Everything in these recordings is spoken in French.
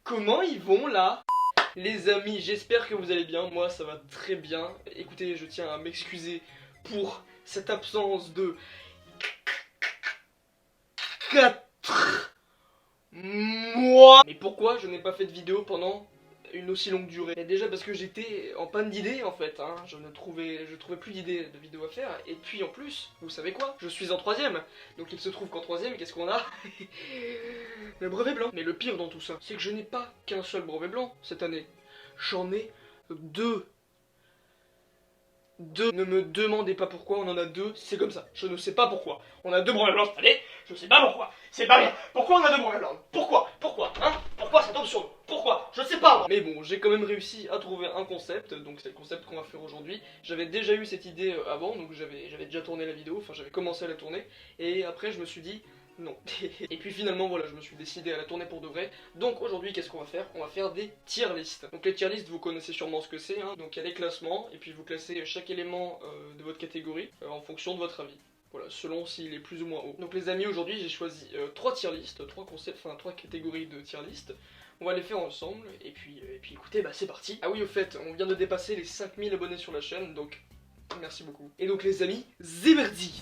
Comment ils vont là? Les amis, j'espère que vous allez bien, moi ça va très bien. Écoutez, je tiens à m'excuser pour cette absence de 4 mois. Mais pourquoi je n'ai pas fait de vidéo pendant une aussi longue durée? Et déjà parce que j'étais en panne d'idées en fait, hein. Je trouvais plus d'idées de vidéos à faire. Et puis en plus, vous savez quoi? Je suis en troisième. Donc il se trouve qu'en troisième, qu'est-ce qu'on a? Le brevet blanc. Mais le pire dans tout ça, c'est que je n'ai pas qu'un seul brevet blanc cette année. J'en ai 2. Ne me demandez pas pourquoi on en a 2, c'est comme ça. Je ne sais pas pourquoi. On a 2 brevets blancs cette année, je sais pas pourquoi. C'est pas bien. Pourquoi on a 2 brevets blancs? Pourquoi? Hein? Pourquoi ça tombe sur nous? Pourquoi? Je sais pas moi. Mais bon, j'ai quand même réussi à trouver un concept, donc c'est le concept qu'on va faire aujourd'hui. J'avais déjà eu cette idée avant, donc j'avais déjà tourné la vidéo, enfin j'avais commencé à la tourner, et après je me suis dit, non. Et puis finalement voilà, je me suis décidé à la tourner pour de vrai. Donc aujourd'hui qu'est-ce qu'on va faire? On va faire des tier lists. Donc les tier lists, vous connaissez sûrement ce que c'est, hein. Donc il y a des classements, et puis vous classez chaque élément de votre catégorie en fonction de votre avis. Voilà, selon s'il est plus ou moins haut. Donc les amis, aujourd'hui j'ai choisi 3 tier lists, 3 concepts, enfin 3 catégories de tier list. On va les faire ensemble, et puis écoutez, bah c'est parti. Ah oui, au fait, on vient de dépasser les 5000 abonnés sur la chaîne, donc merci beaucoup. Et donc les amis, c'est parti.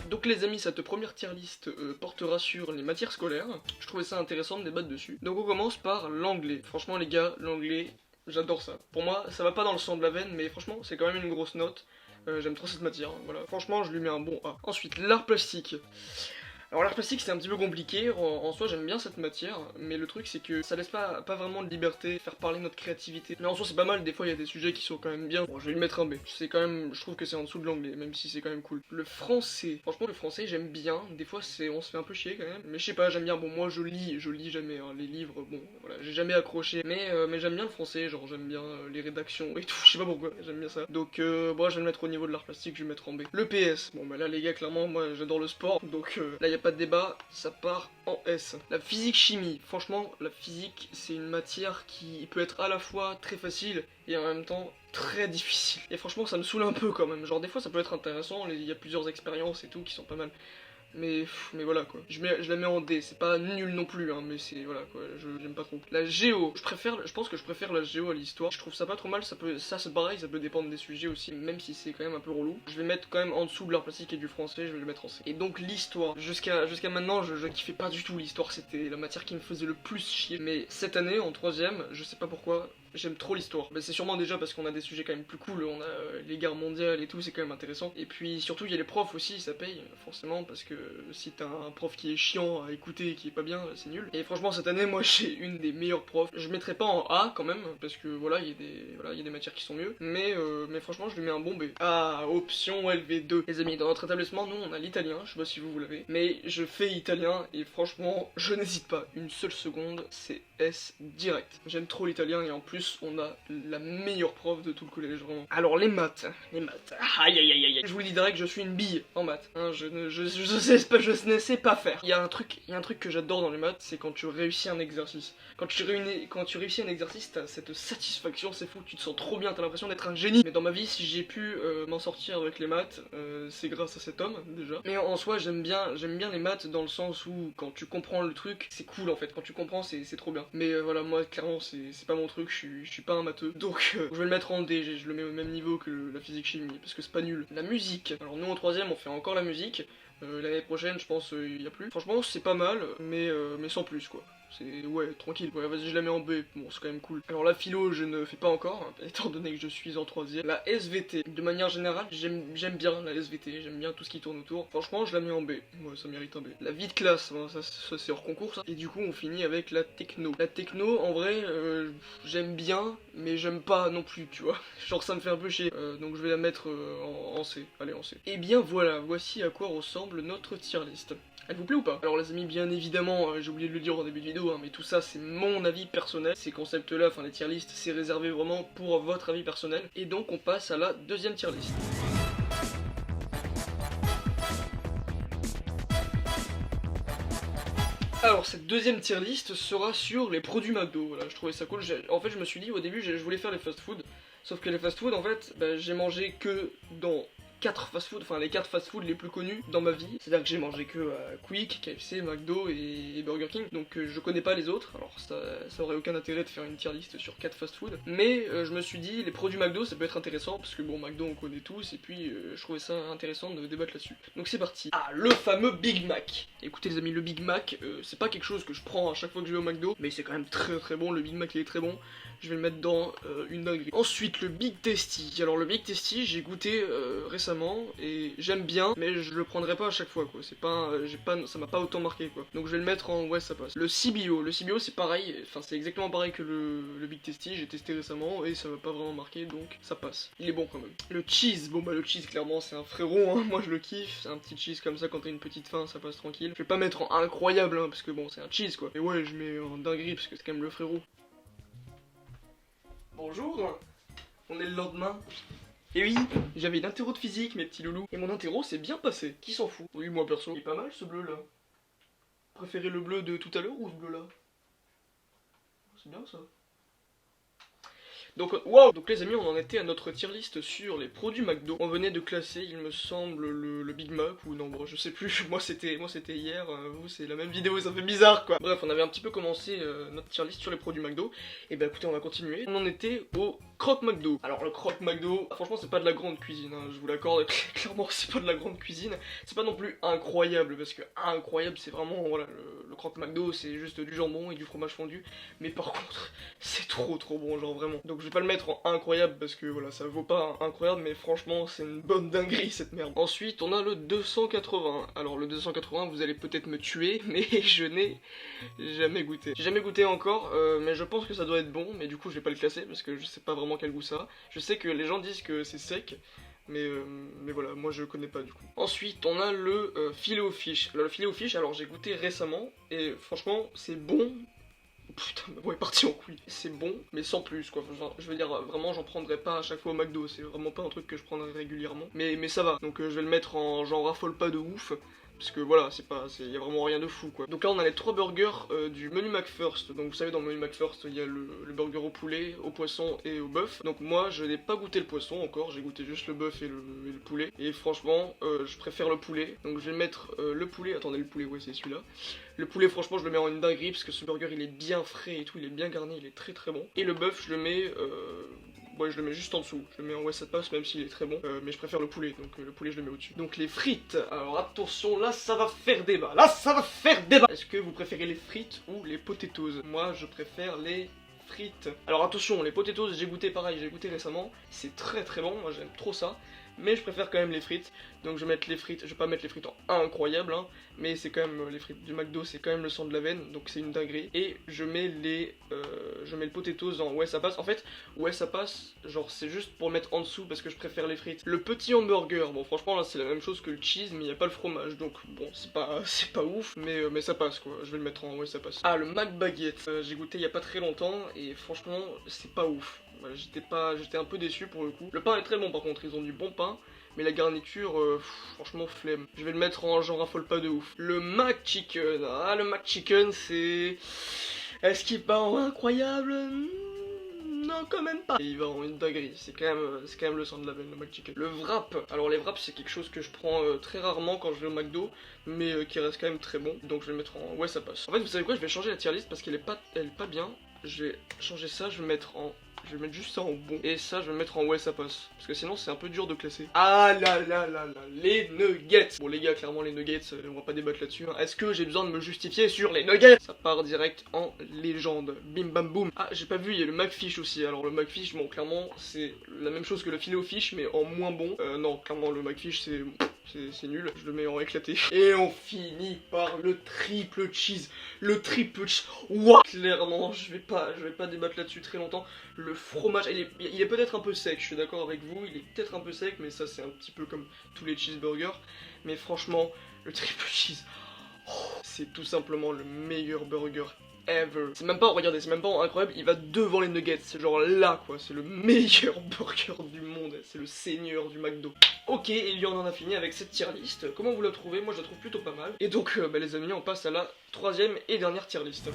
Donc les amis, cette première tier list portera sur les matières scolaires. Je trouvais ça intéressant de débattre dessus. Donc on commence par l'anglais. Franchement les gars, l'anglais, j'adore ça. Pour moi, ça va pas dans le sang de la veine, mais franchement, c'est quand même une grosse note. J'aime trop cette matière, voilà. Franchement, je lui mets un bon A. Ensuite, l'art plastique. Alors l'art plastique c'est un petit peu compliqué, en soi j'aime bien cette matière, mais le truc c'est que ça laisse pas vraiment de liberté, faire parler notre créativité. Mais en soi c'est pas mal, des fois il y a des sujets qui sont quand même bien. Bon, je vais lui mettre un B, c'est quand même, je trouve que c'est en dessous de l'anglais, même si c'est quand même cool. Le français, franchement le français j'aime bien, des fois on se fait un peu chier quand même, mais je sais pas, j'aime bien, bon moi je lis jamais, hein, les livres, bon voilà, j'ai jamais accroché, mais j'aime bien le français, genre j'aime bien les rédactions et tout, je sais pas pourquoi, j'aime bien ça. Donc bon, je vais le mettre au niveau de l'art plastique, je vais le mettre en B. Le PS, bon bah là les gars clairement moi j'adore le sport, donc là y a pas de débat, ça part en S. La physique-chimie, franchement, la physique, c'est une matière qui peut être à la fois très facile et en même temps très difficile. Et franchement, ça me saoule un peu quand même. Genre, des fois, ça peut être intéressant, il y a plusieurs expériences et tout qui sont pas mal. Mais voilà quoi. Je la mets en D, c'est pas nul non plus, hein, mais c'est voilà quoi, j'aime pas trop. La géo, je pense que je préfère la géo à l'histoire. Je trouve ça pas trop mal, ça c'est pareil, ça peut dépendre des sujets aussi, même si c'est quand même un peu relou. Je vais mettre quand même en dessous de l'art plastique et du français, je vais le mettre en C. Et donc l'histoire, jusqu'à maintenant, je kiffais pas du tout l'histoire, c'était la matière qui me faisait le plus chier. Mais cette année, en troisième, je sais pas pourquoi, j'aime trop l'histoire. Bah, c'est sûrement déjà parce qu'on a des sujets quand même plus cool, on a les guerres mondiales et tout, c'est quand même intéressant. Et puis surtout, il y a les profs aussi, ça paye, forcément, parce que si t'as un prof qui est chiant à écouter et qui est pas bien, c'est nul. Et franchement, cette année, moi j'ai une des meilleures profs. Je mettrai pas en A quand même, parce que voilà, il y a des matières qui sont mieux. Mais franchement, je lui mets un bon B. Ah, option LV2. Les amis, dans notre établissement, nous on a l'italien, je sais pas si vous l'avez. Mais je fais italien et franchement, je n'hésite pas. Une seule seconde, c'est S direct. J'aime trop l'italien et en plus, on a la meilleure prof de tout le collège, vraiment. Alors, les maths. Aïe aïe aïe aïe. Je vous le dis direct, je suis une bille en maths. Hein, je ne sais pas faire. Il y a un truc que j'adore dans les maths, c'est quand tu réussis un exercice. Quand tu réussis un exercice, t'as cette satisfaction, c'est fou, tu te sens trop bien, t'as l'impression d'être un génie. Mais dans ma vie, si j'ai pu m'en sortir avec les maths, c'est grâce à cet homme, déjà. Mais en soi, j'aime bien les maths dans le sens où, quand tu comprends le truc, c'est cool en fait. Quand tu comprends, c'est trop bien. Mais voilà, moi, clairement, c'est pas mon truc, je suis pas un matheux. Donc, je vais le mettre en D, je le mets au même niveau que la physique-chimie, parce que c'est pas nul. La musique. Alors, nous, en troisième, on fait encore la musique. L'année prochaine, je pense, y a plus. Franchement, c'est pas mal, mais sans plus, quoi. C'est, ouais, tranquille. Ouais, vas-y, je la mets en B. Bon, c'est quand même cool. Alors, la philo, je ne fais pas encore, hein, étant donné que je suis en troisième. La SVT. De manière générale, j'aime bien la SVT. J'aime bien tout ce qui tourne autour. Franchement, je la mets en B. Ouais, ça mérite un B. La vie de classe, hein, ça c'est hors concours, ça. Et du coup, on finit avec la techno. La techno, en vrai, j'aime bien, mais j'aime pas non plus, tu vois. Genre, ça me fait un peu chier. Donc, je vais la mettre en C. Allez, en C. Et bien voilà, voici à quoi ressemble notre tier list. Elle vous plaît ou pas? Alors les amis, bien évidemment, j'ai oublié de le dire en début de vidéo, hein, mais tout ça c'est mon avis personnel. Ces concepts là, enfin les tier lists, c'est réservé vraiment pour votre avis personnel. Et donc on passe à la deuxième tier list. Alors cette deuxième tier list sera sur les produits McDo, voilà, je trouvais ça cool. En fait je me suis dit au début je voulais faire les fast food, sauf que les fast food en fait, bah, j'ai mangé que dans 4 fast-food, enfin les 4 fast-food les plus connus dans ma vie. C'est-à-dire que j'ai mangé que Quick, KFC, McDo et Burger King, donc je connais pas les autres, alors ça aurait aucun intérêt de faire une tier list sur 4 fast-food. Mais je me suis dit, les produits McDo ça peut être intéressant, parce que bon, McDo on connaît tous, et puis je trouvais ça intéressant de débattre là-dessus. Donc c'est parti. Ah, le fameux Big Mac. Écoutez les amis, le Big Mac, c'est pas quelque chose que je prends à chaque fois que je vais au McDo, mais c'est quand même très bon, le Big Mac il est très bon. Je vais le mettre dans une dinguerie. Ensuite, le Big Tasty. Alors le Big Tasty, j'ai goûté récemment et j'aime bien, mais je le prendrai pas à chaque fois quoi. C'est pas, ça m'a pas autant marqué quoi. Donc je vais le mettre en ouais ça passe. Le CBO c'est pareil. Enfin c'est exactement pareil que le Big Tasty. J'ai testé récemment et ça m'a pas vraiment marqué donc ça passe. Il est bon quand même. Le cheese, bon bah le cheese clairement c'est un frérot. Hein. Moi je le kiffe. C'est un petit cheese comme ça quand t'as une petite faim, ça passe tranquille. Je vais pas mettre en incroyable hein, parce que bon c'est un cheese quoi. Mais ouais je mets en dinguerie parce que c'est quand même le frérot. Bonjour, on est le lendemain. Et oui, j'avais une interro de physique, mes petits loulous. Et mon interro s'est bien passé. Qui s'en fout? Oui, moi perso. Il est pas mal ce bleu là. Préférez le bleu de tout à l'heure ou ce bleu là? C'est bien ça. Donc, wow. Donc les amis, on en était à notre tier list sur les produits McDo. On venait de classer, il me semble, le Big Mac ou non, bon, je sais plus. Moi c'était hier, vous c'est la même vidéo, ça fait bizarre quoi. Bref, on avait un petit peu commencé notre tier list sur les produits McDo. Et bah écoutez, on va continuer. On en était au croque McDo. Alors le croque McDo, franchement c'est pas de la grande cuisine, hein, je vous l'accorde, clairement c'est pas de la grande cuisine. C'est pas non plus incroyable, parce que incroyable c'est vraiment, voilà, le croque McDo c'est juste du jambon et du fromage fondu. Mais par contre, c'est trop bon, genre vraiment. Donc je vais pas le mettre en incroyable parce que voilà, ça vaut pas incroyable, mais franchement c'est une bonne dinguerie cette merde. Ensuite on a le 280. Alors le 280 vous allez peut-être me tuer, mais je n'ai jamais goûté. J'ai jamais goûté encore, mais je pense que ça doit être bon, mais du coup je vais pas le classer parce que je sais pas vraiment quel goût ça a. Je sais que les gens disent que c'est sec, mais voilà, moi je connais pas du coup. Ensuite on a le filet aux fiches. Alors le filet aux fiches, alors j'ai goûté récemment, et franchement c'est bon. Putain, ma voix est partie en couille. C'est bon, mais sans plus quoi. Enfin, je veux dire, vraiment, j'en prendrais pas à chaque fois au McDo. C'est vraiment pas un truc que je prendrais régulièrement. Mais ça va. Donc je vais le mettre en j'en raffole pas de ouf. Parce que voilà, y a vraiment rien de fou quoi. Donc là on a les 3 burgers du menu McFirst. Donc vous savez dans le menu McFirst il y a le burger au poulet, au poisson et au bœuf. Donc moi je n'ai pas goûté le poisson encore, j'ai goûté juste le bœuf et le poulet. Et franchement je préfère le poulet. Donc je vais mettre le poulet, attendez le poulet, ouais c'est celui-là. Le poulet franchement je le mets en une dinguerie parce que ce burger il est bien frais et tout, il est bien garni, il est très bon. Et le bœuf je le mets... ouais, je le mets juste en dessous, je le mets en ouais ça passe même s'il est très bon, mais je préfère le poulet, donc le poulet je le mets au-dessus. Donc les frites, alors attention, là ça va faire débat, Est-ce que vous préférez les frites ou les potatoes? Moi je préfère les frites. Alors attention, les potatoes j'ai goûté pareil, j'ai goûté récemment, c'est très bon, moi j'aime trop ça. Mais je préfère quand même les frites, donc je vais mettre les frites, je vais pas mettre les frites en incroyable, hein, mais c'est quand même, les frites du McDo c'est quand même le sang de la veine, donc c'est une dinguerie. Et je mets le potatoes en ouais ça passe, en fait, ouais ça passe, genre c'est juste pour mettre en dessous parce que je préfère les frites. Le petit hamburger, bon franchement là c'est la même chose que le cheese, mais il n'y a pas le fromage, donc bon c'est pas ouf, mais ça passe quoi, je vais le mettre en ouais ça passe. Ah le McBaguette, j'ai goûté il y a pas très longtemps, et franchement c'est pas ouf. Voilà, j'étais un peu déçu pour le coup. Le pain est très bon par contre, ils ont du bon pain. Mais la garniture, franchement flemme. Je vais le mettre en j'en raffole pas de ouf. Le McChicken. Ah le McChicken c'est... Est-ce qu'il part en incroyable? Non quand même pas. Et il va en une dinguerie, c'est quand même le sang de la veine le McChicken. Le wrap, alors les wraps c'est quelque chose que je prends très rarement quand je vais au McDo, mais qui reste quand même très bon, donc je vais le mettre en ouais ça passe. En fait vous savez quoi, je vais changer la tier list parce qu'elle est pas bien. Je vais changer ça, je vais mettre juste ça en bon. Et ça, je vais le mettre en ouais, ça passe. Parce que sinon, c'est un peu dur de classer. Ah là, les nuggets. Bon, les gars, clairement, les nuggets, on va pas débattre là-dessus. Hein. Est-ce que j'ai besoin de me justifier sur les nuggets? Ça part direct en légende. Bim bam boum. Ah, j'ai pas vu, il y a le McFish aussi. Alors, le McFish, bon, clairement, c'est la même chose que le filet aux fish, mais en moins bon. Non, clairement, le McFish, c'est nul, je le mets en éclaté. Et on finit par le triple cheese. Le triple cheese. Ouah. Clairement, je vais pas débattre là-dessus très longtemps. Le fromage, il est peut-être un peu sec, je suis d'accord avec vous. Il est peut-être un peu sec, mais ça c'est un petit peu comme tous les cheeseburgers. Mais franchement, le triple cheese, c'est tout simplement le meilleur burger ever. C'est même pas, regardez, c'est même pas incroyable, il va devant les nuggets, c'est genre là quoi, c'est le meilleur burger du monde, c'est le seigneur du McDo. Ok, et lui on en a fini avec cette tier list. Comment vous la trouvez? Moi je la trouve plutôt pas mal. Et donc les amis, on passe à la troisième et dernière tier list.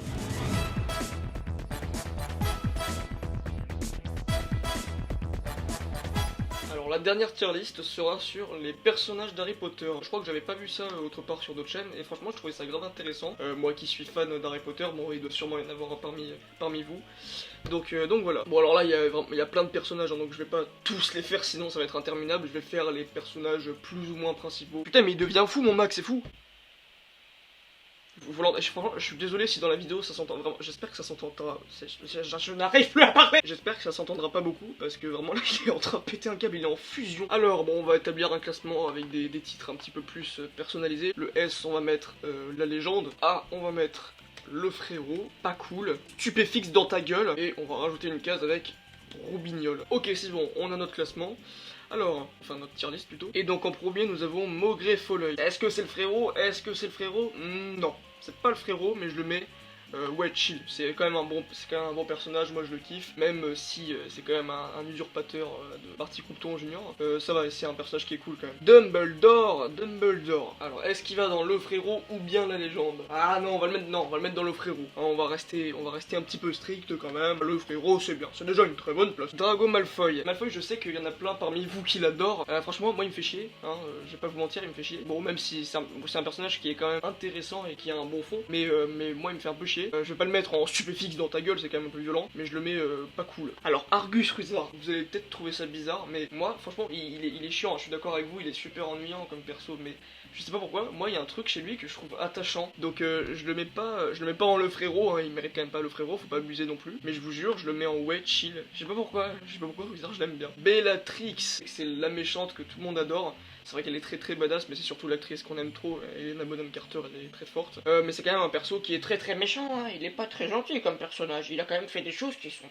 Alors la dernière tier list sera sur les personnages d'Harry Potter. Je crois que j'avais pas vu ça autre part sur d'autres chaînes et franchement je trouvais ça grave intéressant. Moi qui suis fan d'Harry Potter, bon il doit sûrement y en avoir un parmi vous. Donc voilà. Bon alors là il y a plein de personnages hein, donc je vais pas tous les faire sinon ça va être interminable. Je vais faire les personnages plus ou moins principaux. Putain mais il devient fou mon Max, c'est fou. Franchement, je suis désolé si dans la vidéo ça s'entend vraiment. J'espère que ça s'entendra. Je n'arrive plus à parler. J'espère que ça s'entendra pas beaucoup parce que vraiment là il est en train de péter un câble, il est en fusion. Alors bon, on va établir un classement avec des titres un petit peu plus personnalisés. Le S, on va mettre la légende. A, on va mettre le frérot, pas cool. Stupéfixe dans ta gueule. Et on va rajouter une case avec Roubignol. Ok, c'est bon, on a notre classement. Alors, enfin notre tier list plutôt. Et donc en premier nous avons Maugré Folleuil. Est-ce que c'est le frérot? Est-ce que c'est le frérot? Non, c'est pas le frérot, mais je le mets. Ouais, chill, c'est quand même un bon personnage, moi je le kiffe, même si c'est quand même un usurpateur de Barty Croughton Junior, ça va, c'est un personnage qui est cool quand même. Dumbledore. Alors, est-ce qu'il va dans le frérot ou bien la légende? Ah non, on va le mettre dans le frérot. Hein, on va rester un petit peu strict quand même. Le frérot, c'est bien, c'est déjà une très bonne place. Drago Malfoy. Malfoy, je sais qu'il y en a plein parmi vous qui l'adorent. Franchement, moi il me fait chier, hein, je vais pas vous mentir, il me fait chier. Bon, même si c'est un personnage qui est quand même intéressant et qui a un bon fond, mais moi il me fait un peu chier. Je vais pas le mettre en stupéfixe dans ta gueule, c'est quand même un peu violent, mais je le mets pas cool. Alors Argus Ruzard, vous allez peut-être trouver ça bizarre, mais moi franchement il est chiant, hein, je suis d'accord avec vous, il est super ennuyant comme perso, mais je sais pas pourquoi, moi il y a un truc chez lui que je trouve attachant, donc je le mets pas en le frérot, hein, il mérite quand même pas le frérot, faut pas abuser non plus, mais je vous jure, je le mets en ouais chill, je sais pas pourquoi Ruzard je l'aime bien. Bellatrix, c'est la méchante que tout le monde adore. C'est vrai qu'elle est très très badass, mais c'est surtout l'actrice qu'on aime trop, Helena Bonham Carter, elle est très forte. Mais c'est quand même un perso qui est très très méchant, hein. Il est pas très gentil comme personnage, il a quand même fait des choses qui sont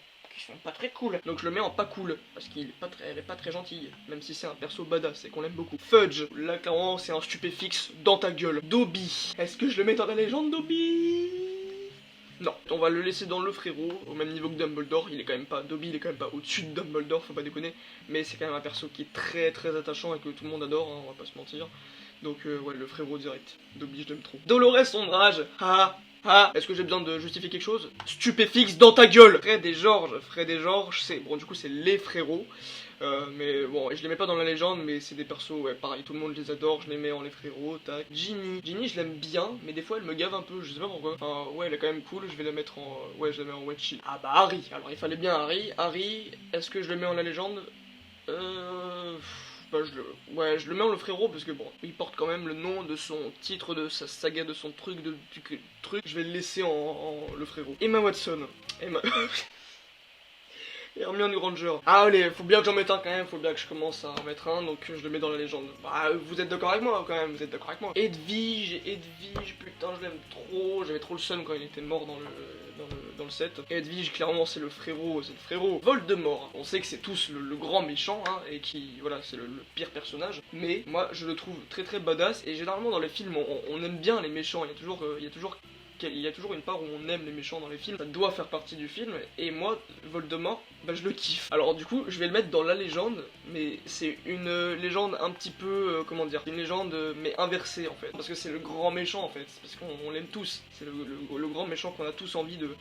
pas très cool. Donc je le mets en pas cool, parce qu'elle est pas très gentille, même si c'est un perso badass et qu'on l'aime beaucoup. Fudge, là clairement c'est un stupéfixe dans ta gueule. Dobby, est-ce que je le mets dans la légende Dobby? Non, on va le laisser dans le frérot, au même niveau que Dumbledore, Dobby il est quand même pas au-dessus de Dumbledore, faut pas déconner, mais c'est quand même un perso qui est très très attachant et que tout le monde adore, hein, on va pas se mentir. Donc ouais, le frérot direct, Dobby je l'aime trop. Dolores Ombrage, est-ce que j'ai besoin de justifier quelque chose? Stupéfixe dans ta gueule. Fred et George, c'est bon du coup c'est les frérots. Mais bon, je les mets pas dans la légende, mais c'est des persos, ouais, pareil, tout le monde les adore, je les mets en les frérots, tac. Ginny, je l'aime bien, mais des fois elle me gave un peu, je sais pas pourquoi. Enfin, ouais, elle est quand même cool, je vais la mettre en, ouais, je la mets en wet chill. Ah bah Harry, alors il fallait bien Harry, est-ce que je le mets en la légende? Bah, je le mets en le frérot parce que bon, il porte quand même le nom de son titre, de sa saga, de son truc, je vais le laisser en le frérot. Emma Watson. Et Hermione Granger. Ah allez, faut bien que j'en mette un quand même, faut bien que je commence à en mettre un, donc je le mets dans la légende. Bah vous êtes d'accord avec moi quand même, vous êtes d'accord avec moi. Edwige, putain je l'aime trop, j'avais trop le seum quand il était mort dans le set. Edwige clairement c'est le frérot. Voldemort, on sait que c'est tous le grand méchant, hein, et qui, voilà, c'est le pire personnage, mais moi je le trouve très très badass, et généralement dans les films on aime bien les méchants, il y a toujours une part où on aime les méchants dans les films, ça doit faire partie du film, et moi, Voldemort, bah je le kiffe. Alors du coup, je vais le mettre dans la légende, mais c'est une légende un petit peu, comment dire, une légende mais inversée en fait, parce que c'est le grand méchant en fait, parce qu'on l'aime tous, c'est le grand méchant qu'on a tous envie de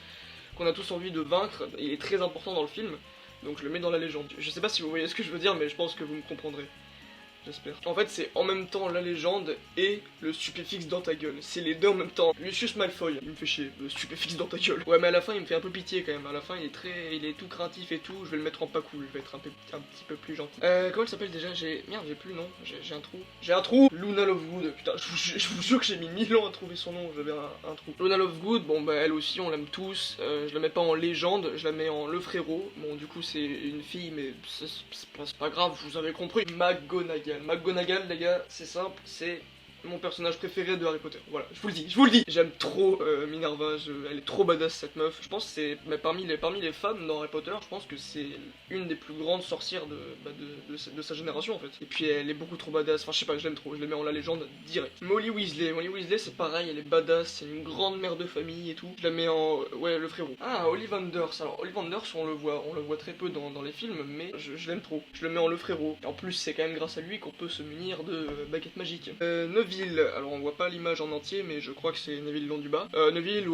vaincre, il est très important dans le film, donc je le mets dans la légende. Je sais pas si vous voyez ce que je veux dire, mais je pense que vous me comprendrez. J'espère. En fait, c'est en même temps la légende et le stupéfixe dans ta gueule. C'est les deux en même temps. Lucius Malfoy, il me fait chier, le stupéfixe dans ta gueule. Ouais, mais à la fin, il me fait un peu pitié quand même. À la fin, il est tout craintif et tout. Je vais le mettre en pas cool. Je vais être un petit peu plus gentil. Comment elle s'appelle déjà? Merde, j'ai plus le nom. J'ai un trou. J'ai un trou. Luna Lovegood. Putain, je vous jure que j'ai mis 1000 ans à trouver son nom. J'avais un trou. Luna Lovegood, bon bah elle aussi, on l'aime tous. Je la mets pas en légende, je la mets en le frérot. Bon, du coup, c'est une fille, mais c'est pas grave. Vous avez compris. McGonagall, les gars, c'est simple, c'est mon personnage préféré de Harry Potter. Voilà, je vous le dis. J'aime trop Minerva, elle est trop badass cette meuf. Je pense que c'est parmi les femmes dans Harry Potter, je pense que c'est une des plus grandes sorcières de sa génération en fait. Et puis elle est beaucoup trop badass, enfin je sais pas, je l'aime trop, je la mets en la légende direct. Molly Weasley c'est pareil, elle est badass, c'est une grande mère de famille et tout. Je la mets en, ouais, le frérot. Ah, Ollivanders, alors Ollivanders on le voit très peu dans les films, mais je l'aime trop. Je le mets en le frérot. Et en plus c'est quand même grâce à lui qu'on peut se munir de baguettes magiques. Neville, Neville, alors on voit pas l'image en entier, mais je crois que c'est Neville le long du bas. Neville,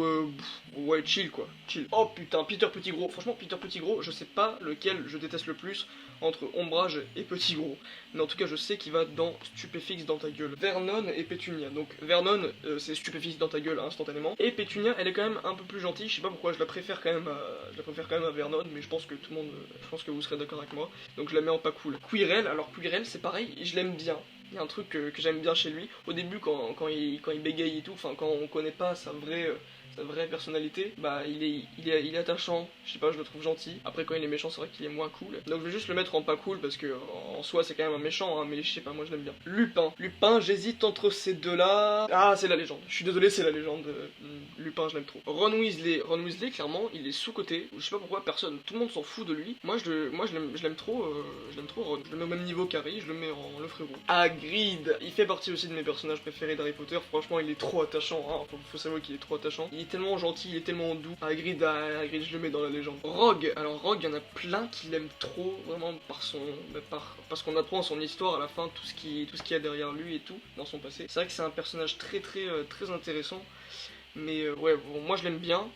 ouais, chill quoi, chill. Oh putain, Peter Petit Gros, franchement, Peter Petit Gros, je sais pas lequel je déteste le plus entre Ombrage et Petit Gros. Mais en tout cas, je sais qu'il va dans Stupéfixe dans ta gueule. Vernon et Pétunia. Donc, Vernon, c'est Stupéfixe dans ta gueule instantanément. Et Pétunia, elle est quand même un peu plus gentille. Je sais pas pourquoi, je la préfère quand même à Vernon, mais je pense que tout le monde, je pense que vous serez d'accord avec moi. Donc, je la mets en pas cool. Quirrell, alors Quirrell, c'est pareil, je l'aime bien. Il y a un truc que j'aime bien chez lui. Au début, quand il bégaye et tout, enfin, quand on connaît pas sa vraie personnalité, bah il est attachant, je sais pas, je le trouve gentil. Après quand il est méchant, c'est vrai qu'il est moins cool. Donc je vais juste le mettre en pas cool parce que en soi c'est quand même un méchant, hein, mais je sais pas, moi je l'aime bien. Lupin, j'hésite entre ces deux-là. Ah, c'est la légende. Je suis désolé, c'est la légende. Lupin, je l'aime trop. Ron Weasley, clairement, il est sous-coté. Je sais pas pourquoi tout le monde s'en fout de lui. Moi je l'aime trop, Ron. Je le mets au même niveau qu'Harry, je le mets en le frérot. Hagrid, il fait partie aussi de mes personnages préférés d'Harry Potter. Franchement, il est trop attachant, hein. Faut savoir qu'il est trop attachant. Il est tellement gentil, il est tellement doux. Hagrid, je le mets dans la légende. Rogue, alors Rogue, il y en a plein qui l'aiment trop, vraiment parce qu'on apprend son histoire à la fin, tout ce qu'il y a derrière lui et tout, dans son passé. C'est vrai que c'est un personnage très intéressant. Mais ouais, bon, moi je l'aime bien.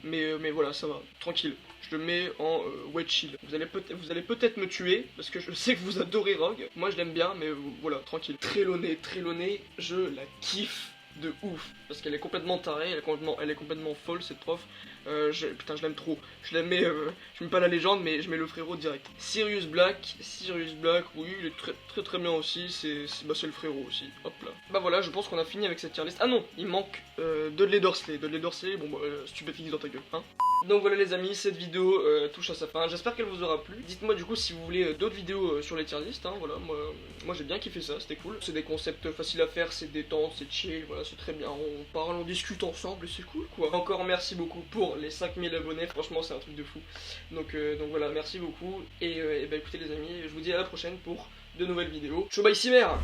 Mais voilà, ça va, tranquille. Je le mets en wet chill. Vous allez peut-être me tuer, parce que je sais que vous adorez Rogue. Moi je l'aime bien, mais voilà, tranquille. Trelawney, je la kiffe de ouf, parce qu'elle est complètement tarée, elle est complètement folle cette prof. Putain, je l'aime trop. Je mets pas la légende, mais je mets le frérot direct. Sirius Black, oui, il est très bien aussi. C'est le frérot aussi. Hop là. Bah voilà, je pense qu'on a fini avec cette tier list. Ah non, il manque Dudley Dursley. Bon bah, Stupéfixe dans ta gueule, hein. Donc voilà les amis, cette vidéo touche à sa fin, j'espère qu'elle vous aura plu. Dites-moi du coup si vous voulez d'autres vidéos sur les tier list, hein, voilà, moi j'ai bien kiffé ça, c'était cool. C'est des concepts faciles à faire, c'est détente, c'est chill, voilà, c'est très bien, on parle, on discute ensemble et c'est cool quoi. Encore merci beaucoup pour les 5000 abonnés, franchement c'est un truc de fou. Donc voilà, merci beaucoup, et bah écoutez les amis, je vous dis à la prochaine pour de nouvelles vidéos. Ciao bye Cyber.